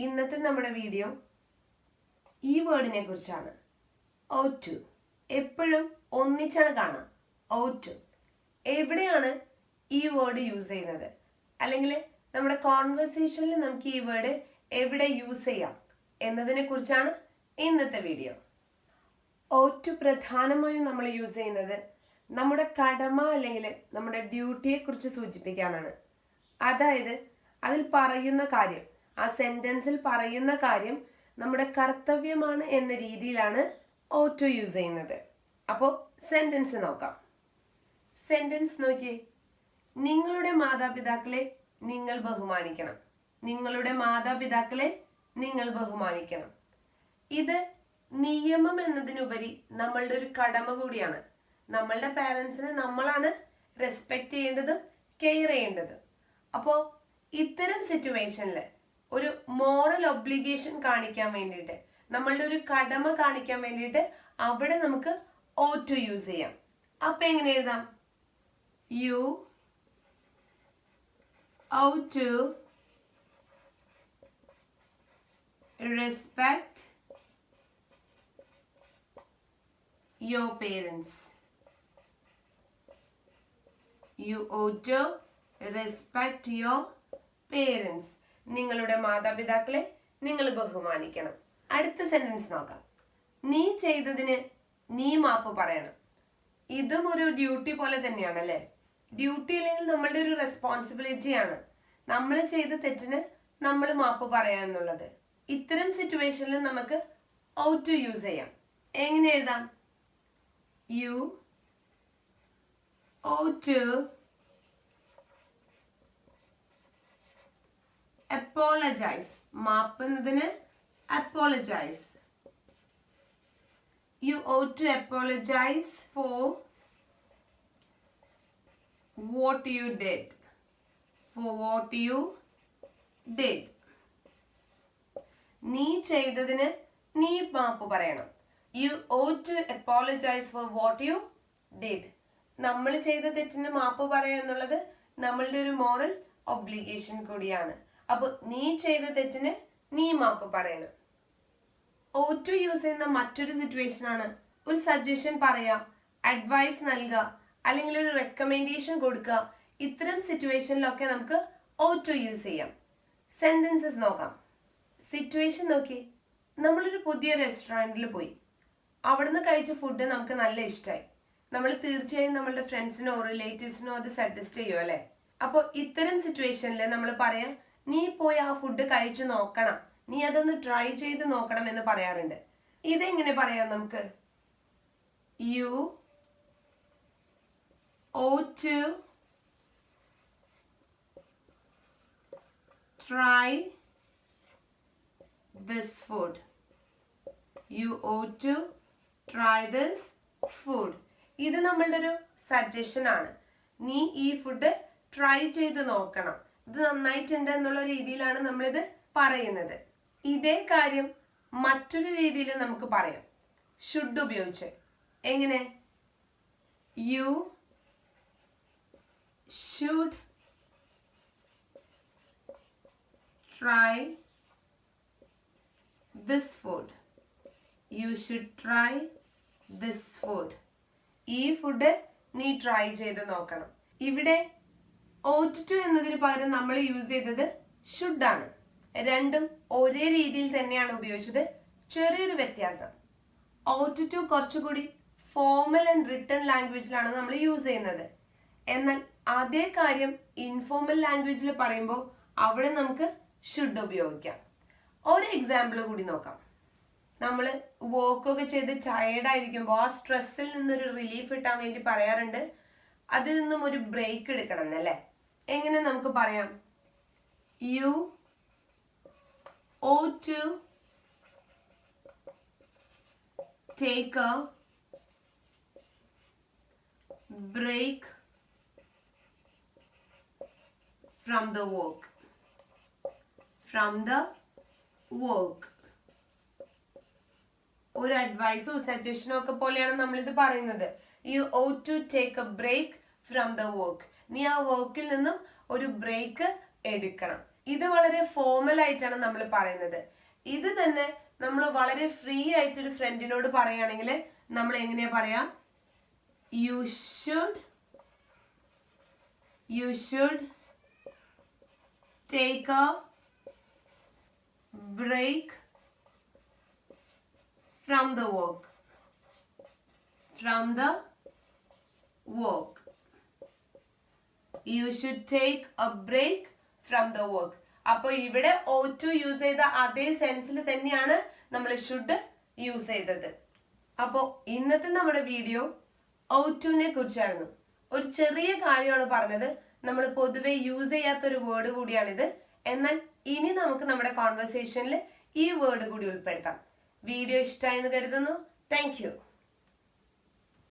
ഇന്നത്തെ നമ്മുടെ വീഡിയോ ഈ വേർഡിനെ കുറിച്ചാണ്. O2 എപ്പോഴും ഒന്നിച്ചാണ് കാണാം. O2 എവിടെയാണ് ഈ വേർഡ് യൂസ് ചെയ്യുന്നത്, അല്ലെങ്കിൽ നമ്മുടെ കോൺവെർസേഷനിൽ നമുക്ക് ഈ വേർഡ് എവിടെ യൂസ് ചെയ്യാം എന്നതിനെ കുറിച്ചാണ് ഇന്നത്തെ വീഡിയോ. O2 പ്രധാനമായും നമ്മൾ യൂസ് ചെയ്യുന്നത് നമ്മുടെ കടമ അല്ലെങ്കിൽ നമ്മുടെ ഡ്യൂട്ടിയെ കുറിച്ച് സൂചിപ്പിക്കാനാണ്. അതായത് അതിൽ പറയുന്ന കാര്യം, ആ സെന്റൻസിൽ പറയുന്ന കാര്യം നമ്മുടെ കർത്തവ്യമാണ് എന്ന രീതിയിലാണ് O2 യൂസ് ചെയ്യുന്നത്. അപ്പോൾ സെന്റൻസ് നോക്കാം. സെന്റൻസ് നോക്കിയേ. നിങ്ങളുടെ മാതാപിതാക്കളെ നിങ്ങൾ ബഹുമാനിക്കണം. നിങ്ങളുടെ മാതാപിതാക്കളെ നിങ്ങൾ ബഹുമാനിക്കണം. ഇത് നിയമം എന്നതിനുപരി നമ്മളുടെ ഒരു കടമ കൂടിയാണ്. നമ്മളുടെ പാരൻസിനെ നമ്മളാണ് റെസ്പെക്ട് ചെയ്യേണ്ടതും കെയർ ചെയ്യേണ്ടതും. അപ്പോൾ ഇത്തരം സിറ്റുവേഷനിൽ ഒരു മോറൽ ഒബ്ലിഗേഷൻ കാണിക്കാൻ വേണ്ടിയിട്ട്, നമ്മളുടെ ഒരു കടമ കാണിക്കാൻ വേണ്ടിയിട്ട് അവിടെ നമുക്ക് O2 യൂസ് ചെയ്യാം. അപ്പൊ എങ്ങനെ എഴുതാം? You O2 respect your parents. You ought to respect your parents. നിങ്ങളുടെ മാതാപിതാക്കളെ നിങ്ങൾ ബഹുമാനിക്കണം. അടുത്ത സെന്റൻസ് നോക്കാം. നീ ചെയ്തതിന് നീ മാപ്പ് പറയണം. ഇതും ഒരു ഡ്യൂട്ടി പോലെ തന്നെയാണ് അല്ലേ? ഡ്യൂട്ടി അല്ലെങ്കിൽ നമ്മളുടെ ഒരു റെസ്പോൺസിബിലിറ്റിയാണ്. നമ്മൾ ചെയ്ത തെറ്റിന് നമ്മൾ മാപ്പ് പറയാ എന്നുള്ളത്. ഇത്തരം സിറ്റുവേഷനിൽ നമുക്ക് O2 യൂസ് ചെയ്യാം. എങ്ങനെ എഴുതാം? You O2 apologize. മാപ്പ് എന്നതിന് apologize. You ought to apologize for what you did. For what you did. നീ ചെയ്തതിന് നീ മാപ്പ് പറയണം. You ought to apologize for what you did. നമ്മൾ ചെയ്ത തെറ്റിന് മാപ്പ് പറയുക എന്നുള്ളത് നമ്മളുടെ ഒരു മോറൽ ഒബ്ലിഗേഷൻ കൂടിയാണ്. അപ്പൊ നീ ചെയ്ത തെറ്റിന് നീ മാപ്പ് പറയണം. O2 യൂസ് ചെയ്യുന്ന മറ്റൊരു സിറ്റുവേഷൻ ആണ് ഒരു സജഷൻ പറയാ, അഡ്വൈസ് നൽകുക, അല്ലെങ്കിൽ ഒരു റെക്കമെൻഡേഷൻ കൊടുക്കുക. ഇത്തരം സിറ്റുവേഷനിലൊക്കെ നമുക്ക് O2 യൂസ് ചെയ്യാം. സെന്റൻസസ് നോക്കാം. സിറ്റുവേഷൻ നോക്കി. നമ്മളൊരു പുതിയ റെസ്റ്റോറൻറ്റിൽ പോയി. അവിടുന്ന് കഴിച്ച ഫുഡ് നമുക്ക് നല്ല ഇഷ്ടമായി. നമ്മൾ തീർച്ചയായും നമ്മളുടെ ഫ്രണ്ട്സിനോ റിലേറ്റീവ്സിനോ അത് സജസ്റ്റ് ചെയ്യും അല്ലേ? അപ്പോൾ ഇത്തരം സിറ്റുവേഷനിൽ നമ്മൾ പറയാം, നീ പോയി ആ ഫുഡ് കഴിച്ചു നോക്കണം, നീ അതൊന്ന് ട്രൈ ചെയ്ത് നോക്കണം എന്ന് പറയാറുണ്ട്. ഇതെങ്ങനെ പറയാം നമുക്ക്? You O2 try this food. You ought to try this food. ഇത് നമ്മളുടെ ഒരു സജഷൻ ആണ്. നീ ഈ ഫുഡ് ട്രൈ ചെയ്ത് നോക്കണം, ഇത് നന്നായിട്ടുണ്ട് എന്നുള്ള രീതിയിലാണ് നമ്മളിത് പറയുന്നത്. ഇതേ കാര്യം മറ്റൊരു രീതിയിൽ നമുക്ക് പറയാം, ഷുഡ് ഉപയോഗിച്ച്. എങ്ങനെ? You should try this food. You should try this food. ഈ ഫുഡ് നീ ട്രൈ ചെയ്ത് നോക്കണം. ഇവിടെ O2 എന്നതിന് പകരം നമ്മൾ യൂസ് ചെയ്തത് ഷുഡ് ആണ്. രണ്ടും ഒരേ രീതിയിൽ തന്നെയാണ് ഉപയോഗിച്ചത്, ചെറിയൊരു വ്യത്യാസം. O2 കുറച്ചുകൂടി ഫോർമൽ ആൻഡ് റിട്ടൺ ലാംഗ്വേജിലാണ് നമ്മൾ യൂസ് ചെയ്യുന്നത്. എന്നാൽ അതേ കാര്യം ഇൻഫോർമൽ ലാംഗ്വേജിൽ പറയുമ്പോൾ അവിടെ നമുക്ക് ഷുഡ് ഉപയോഗിക്കാം. ഒരു എക്സാമ്പിൾ കൂടി നോക്കാം. നമ്മൾ വർക്കൊക്കെ ചെയ്ത് ടയേർഡായിരിക്കുമ്പോൾ ആ സ്ട്രെസ്സിൽ നിന്നൊരു റിലീഫ് കിട്ടാൻ വേണ്ടി പറയാറുണ്ട്, അതിൽ നിന്നും ഒരു ബ്രേക്ക് എടുക്കണം എന്നല്ലേ? എങ്ങനെ നമുക്ക് പറയാം? You O2 take a break from the work. From the work. ഒരു അഡ്വൈസോ സജഷനോ ഒക്കെ പോലെയാണ് നമ്മളിത് പറയുന്നത്. You ought to take a break from the work. നീ ആ വർക്കിൽ നിന്നും ഒരു ബ്രേക്ക് എടുക്കണം. ഇത് വളരെ ഫോർമൽ ആയിട്ടാണ് നമ്മൾ പറയുന്നത്. ഇത് തന്നെ നമ്മൾ വളരെ ഫ്രീ ആയിട്ട് ഒരു ഫ്രണ്ടിനോട് പറയുകയാണെങ്കിൽ നമ്മൾ എങ്ങനെയാ പറയാ? You should take a break from the work. You should take a break from the work. അപ്പോൾ ഇവിടെ O2 യൂസ് ചെയ്ത അതേ സെൻസിൽ തന്നെയാണ് നമ്മൾ ഷുഡ് യൂസ് ചെയ്തത്. അപ്പോൾ ഇന്നത്തെ നമ്മുടെ വീഡിയോ O2നെ കുറിച്ചായിരുന്നു. ഒരു ചെറിയ കാര്യമാണ് പറഞ്ഞത്. നമ്മൾ പൊതുവെ യൂസ് ചെയ്യാത്തൊരു വേർഡ് കൂടിയാണിത്. എന്നാൽ ഇനി നമുക്ക് നമ്മുടെ കോൺവെർസേഷനിൽ ഈ വേർഡ് കൂടി ഉൾപ്പെടുത്താം. വീഡിയോ ഇഷ്ടമായെന്ന് കരുതുന്നു. Thank you.